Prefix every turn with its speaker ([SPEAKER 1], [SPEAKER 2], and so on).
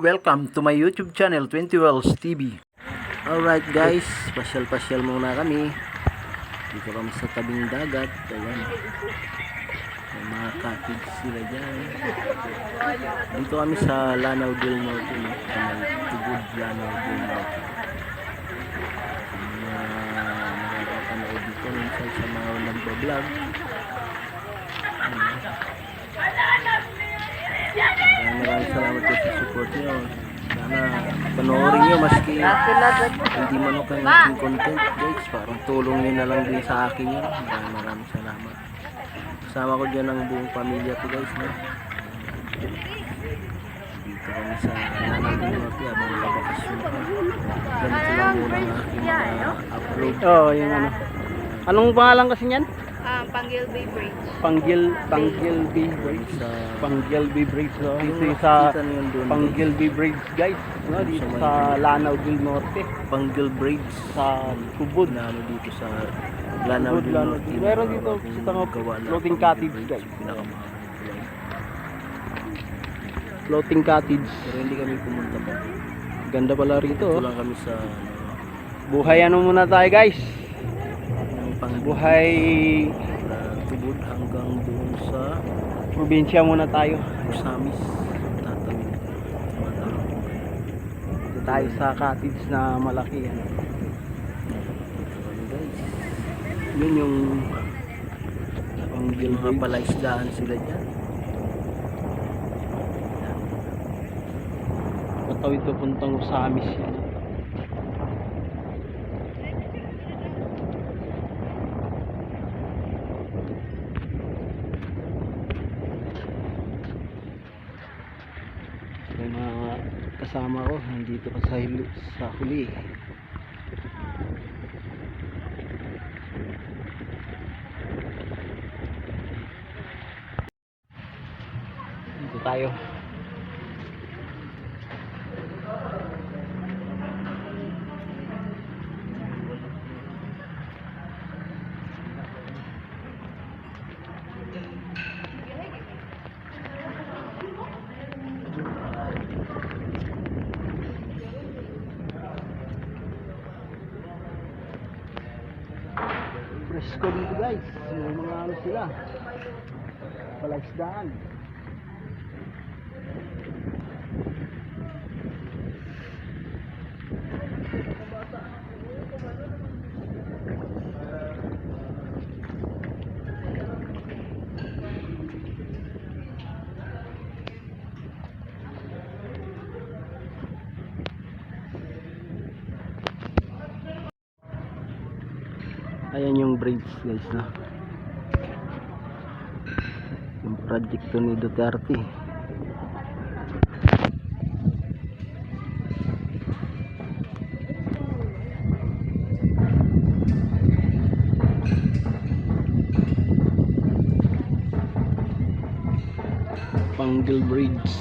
[SPEAKER 1] Welcome to my YouTube channel, 20 Wells TV. Alright guys, pasyal-pasyal muna kami. Dito kami sa tabing dagat. Ayan. May mga cottage sila dyan. Dito kami sa Lanao del Norte. Sa may Tubod, Lanao del Norte. Nakakapanood dito minsan sa mga nagbablog. Maraming salamat po sa support nyo. Sana panoorin nyo maski hindi man ako ng aking content guys. Parang tulong nyo na lang din sa akin yun. Maraming salamat. Kasama ko dyan ang buong pamilya ko guys. No? Dito kami sa Lanao del Norte habang nakabakasyon pa. Ganito lang muna ang aking upload.
[SPEAKER 2] Yung ano. Anong pangalan kasi niyan?
[SPEAKER 3] Panggilby Bridge.
[SPEAKER 2] Panggilby Bridge. Panggilby Bridge, no? Dito sa Panggilby Bridge, guys. No? Dito sa Lanao del Norte.
[SPEAKER 1] Panggil Bridge
[SPEAKER 2] Sa Tubod.
[SPEAKER 1] na ano dito sa Lanao del Norte.
[SPEAKER 2] Meron dito sa floating cottage, guys. Floating cottage.
[SPEAKER 1] Pero hindi kami pumunta pa.
[SPEAKER 2] Ganda pala rito,
[SPEAKER 1] Ito
[SPEAKER 2] oh.
[SPEAKER 1] lang kami sa
[SPEAKER 2] Buhay ano muna tayo, guys. Buhay
[SPEAKER 1] Tubod hanggang doon sa
[SPEAKER 2] probinsya muna tayo.
[SPEAKER 1] Usamis. Tatawid.
[SPEAKER 2] Dito tayo sa cottage na malaki, ano.
[SPEAKER 1] Guys,
[SPEAKER 2] Yun yung Panggil
[SPEAKER 1] yung mga
[SPEAKER 2] Bridge.
[SPEAKER 1] palaisdaan sila dyan.
[SPEAKER 2] Patawid papuntang Usamis yan. Yung mga kasama ko nandito pa sa huli. Dito tayo. Presko dito guys, yung mga ano sila palaisdaan. Ayan yung bridge guys, na yung projecto ni Duterte. Panggil Bridge.